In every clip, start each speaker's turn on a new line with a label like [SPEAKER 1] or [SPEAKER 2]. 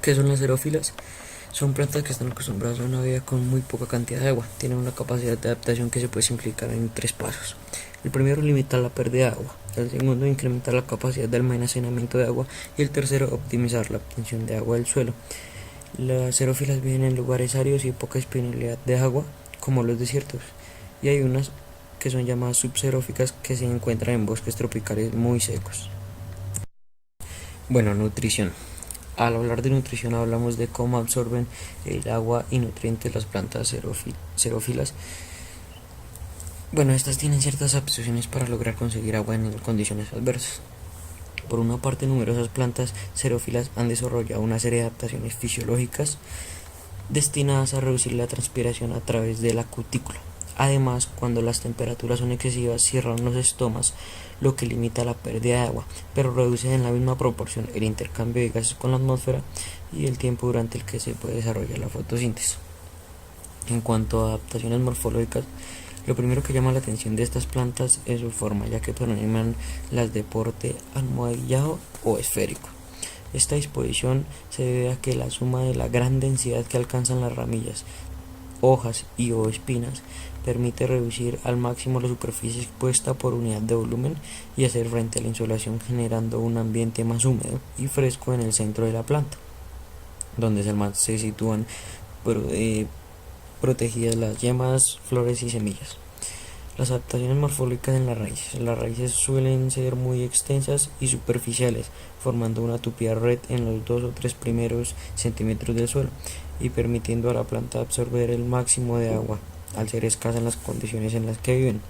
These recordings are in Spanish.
[SPEAKER 1] ¿Qué son las xerófilas? Son plantas que están acostumbradas a una vida con muy poca cantidad de agua. Tienen una capacidad de adaptación que se puede simplificar en 3 pasos. El primero, limitar la pérdida de agua. El segundo, incrementar la capacidad de almacenamiento de agua. Y el tercero, optimizar la obtención de agua del suelo. Las xerófilas viven en lugares áridos y poca disponibilidad de agua, como los desiertos. Y hay unas que son llamadas subxeróficas que se encuentran en bosques tropicales muy secos. Bueno, nutrición. Al hablar de nutrición hablamos de cómo absorben el agua y nutrientes las plantas xerófilas. Bueno, estas tienen ciertas aptitudes para lograr conseguir agua en condiciones adversas. Por una parte, numerosas plantas xerófilas han desarrollado una serie de adaptaciones fisiológicas destinadas a reducir la transpiración a través de la cutícula. Además, cuando las temperaturas son excesivas, cierran los estomas, lo que limita la pérdida de agua, pero reduce en la misma proporción el intercambio de gases con la atmósfera y el tiempo durante el que se puede desarrollar la fotosíntesis. En cuanto a adaptaciones morfológicas, lo primero que llama la atención de estas plantas es su forma, ya que predominan las de porte almohadillado o esférico. Esta disposición se debe a que la suma de la gran densidad que alcanzan las ramillas, hojas y o espinas permite reducir al máximo la superficie expuesta por unidad de volumen y hacer frente a la insolación, generando un ambiente más húmedo y fresco en el centro de la planta, donde se sitúan protegidas las yemas, flores y semillas. Las adaptaciones morfológicas en las raíces. Las raíces suelen ser muy extensas y superficiales, formando una tupida red en los 2 o 3 primeros centímetros del suelo y permitiendo a la planta absorber el máximo de agua, al ser escasa en las condiciones en las que viven.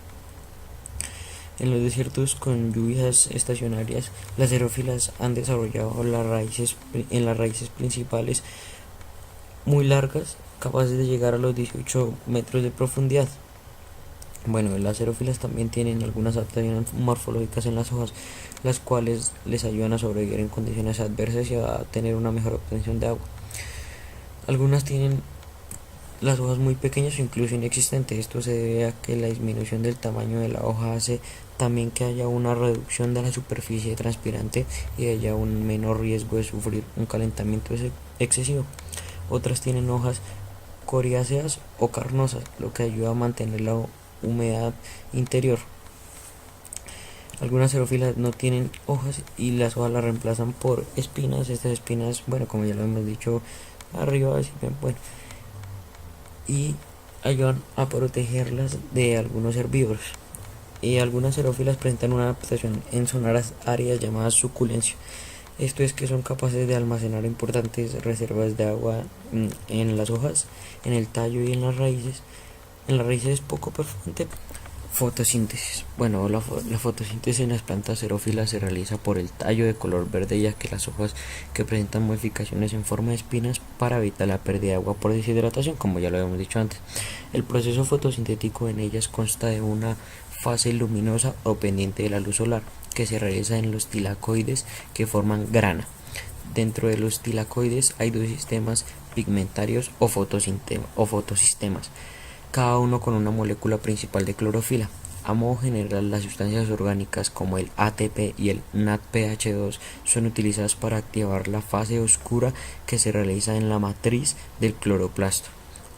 [SPEAKER 1] En los desiertos con lluvias estacionarias, las xerófilas han desarrollado en las raíces principales muy largas, capaces de llegar a los 18 metros de profundidad. Bueno, las xerófilas también tienen algunas adaptaciones morfológicas en las hojas, las cuales les ayudan a sobrevivir en condiciones adversas y a tener una mejor obtención de agua. Algunas tienen las hojas muy pequeñas o incluso inexistentes. Esto se debe a que la disminución del tamaño de la hoja hace también que haya una reducción de la superficie transpirante y haya un menor riesgo de sufrir un calentamiento excesivo. Otras tienen hojas coriáceas o carnosas, lo que ayuda a mantener la humedad interior. Algunas xerófilas no tienen hojas y las hojas las reemplazan por espinas. Estas espinas, bueno, como ya lo hemos dicho arriba, bueno, y ayudan a protegerlas de algunos herbívoros. Y algunas xerófilas presentan una adaptación en zonas áreas llamadas suculencia. Esto es que son capaces de almacenar importantes reservas de agua en las hojas, en el tallo y en las raíces. En las raíces es poco perforante. Fotosíntesis. Bueno, la fotosíntesis en las plantas xerófilas se realiza por el tallo de color verde, ya que las hojas que presentan modificaciones en forma de espinas para evitar la pérdida de agua por deshidratación, como ya lo habíamos dicho antes. El proceso fotosintético en ellas consta de una fase luminosa o pendiente de la luz solar, que se realiza en los tilacoides que forman grana. Dentro de los tilacoides hay 2 sistemas pigmentarios o fotosistemas, cada uno con una molécula principal de clorofila. A modo general, las sustancias orgánicas como el ATP y el NADPH2 son utilizadas para activar la fase oscura que se realiza en la matriz del cloroplasto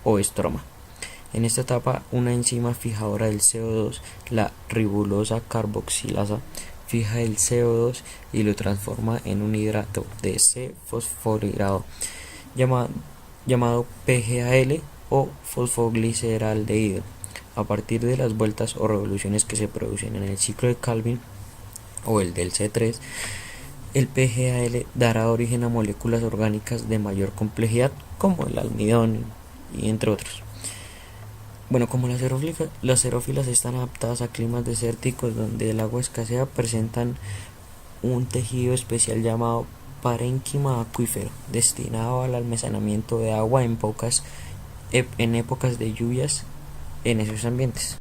[SPEAKER 1] o estroma. En esta etapa, una enzima fijadora del CO2, la ribosa carboxilasa, fija el CO2 y lo transforma en un hidrato de C-fosforilado llamado PGAL o fosfogliceraldehído. A partir de las vueltas o revoluciones que se producen en el ciclo de Calvin o el del C3, el PGAL dará origen a moléculas orgánicas de mayor complejidad como el almidón y entre otros. Bueno, como las xerófilas están adaptadas a climas desérticos donde el agua escasea, presentan un tejido especial llamado parénquima acuífero, destinado al almacenamiento de agua en épocas de lluvias en esos ambientes.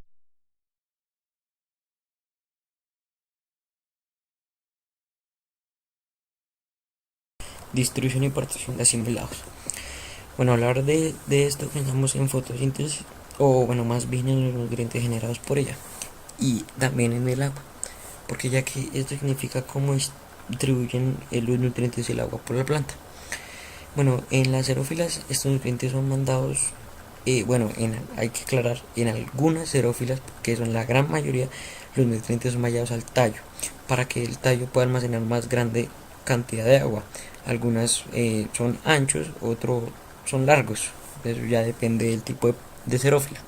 [SPEAKER 1] Distribución y partición de asimilados. Bueno, hablar de esto pensamos en fotosíntesis, o bueno, más bien en los nutrientes generados por ella y también en el agua, porque ya que esto significa cómo distribuyen los nutrientes del agua por la planta. Bueno, en las xerófilas estos nutrientes son mandados, hay que aclarar, en algunas xerófilas, que son la gran mayoría, los nutrientes son mandados al tallo, para que el tallo pueda almacenar más grande cantidad de agua. Algunas son anchos, otros son largos, eso ya depende del tipo de xerófila.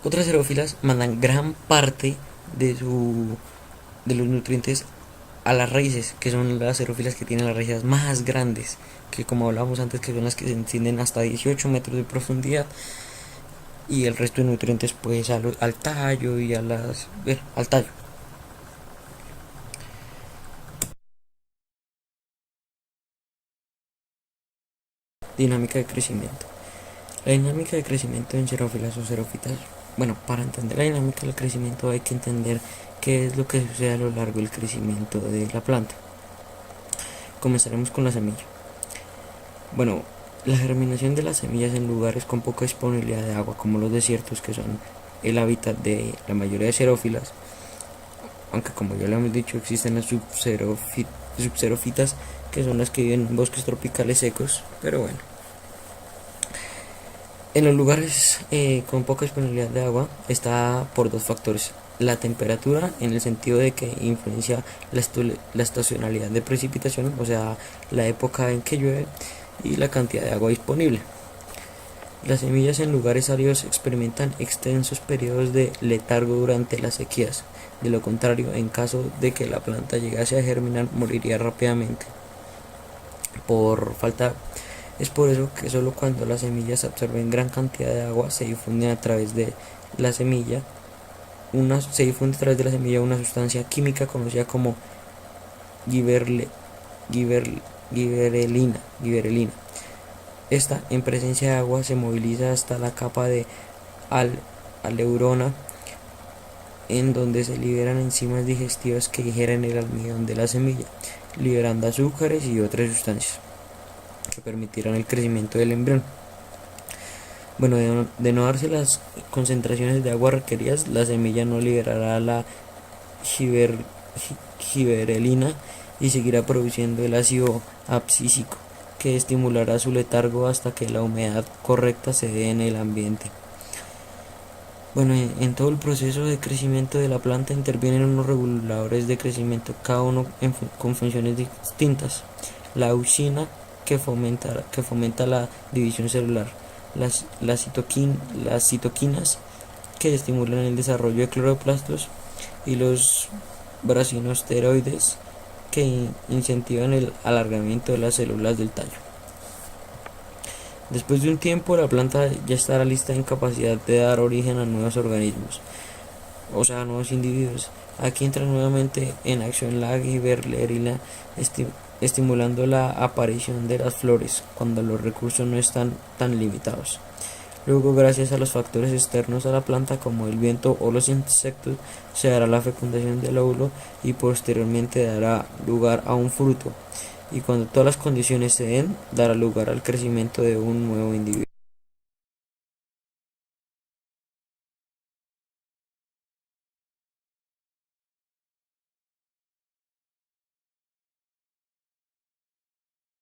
[SPEAKER 1] Otras xerófilas mandan gran parte de los nutrientes a las raíces, que son las xerófilas que tienen las raíces más grandes, que como hablábamos antes, que son las que se extienden hasta 18 metros de profundidad, y el resto de nutrientes pues al tallo y al tallo. Dinámica de crecimiento. La dinámica de crecimiento en xerófilas o xerófitas. Bueno, para entender la dinámica del crecimiento hay que entender qué es lo que sucede a lo largo del crecimiento de la planta. Comenzaremos con la semilla. Bueno, la germinación de las semillas en lugares con poca disponibilidad de agua, como los desiertos, que son el hábitat de la mayoría de xerófilas, aunque como ya lo hemos dicho existen las subxerófitas, que son las que viven en bosques tropicales secos, pero bueno. En los lugares con poca disponibilidad de agua está por dos factores: la temperatura, en el sentido de que influencia la estacionalidad de precipitación, o sea, la época en que llueve, y la cantidad de agua disponible. Las semillas en lugares áridos experimentan extensos periodos de letargo durante las sequías. De lo contrario, en caso de que la planta llegase a germinar, moriría rápidamente por falta. Es por eso que solo cuando las semillas absorben gran cantidad de agua se difunde a través de la semilla una sustancia química conocida como giberelina. Esta, en presencia de agua, se moviliza hasta la capa de aleurona, en donde se liberan enzimas digestivas que digieren el almidón de la semilla, liberando azúcares y otras sustancias que permitirán el crecimiento del embrión. Bueno, de no darse las concentraciones de agua requeridas, la semilla no liberará la giberelina y seguirá produciendo el ácido abscísico, que estimulará su letargo hasta que la humedad correcta se dé en el ambiente. Bueno, en todo el proceso de crecimiento de la planta intervienen unos reguladores de crecimiento, cada uno con funciones distintas. La auxina, que fomenta la división celular, las citoquinas, que estimulan el desarrollo de cloroplastos, y los brasinosteroides, que incentivan el alargamiento de las células del tallo. Después de un tiempo, la planta ya estará lista en capacidad de dar origen a nuevos organismos, o sea, a nuevos individuos. Aquí entra nuevamente en acción la giberelina, estimulando la aparición de las flores cuando los recursos no están tan limitados. Luego, gracias a los factores externos a la planta como el viento o los insectos, se dará la fecundación del óvulo y posteriormente dará lugar a un fruto, y cuando todas las condiciones se den, dará lugar al crecimiento de un nuevo individuo.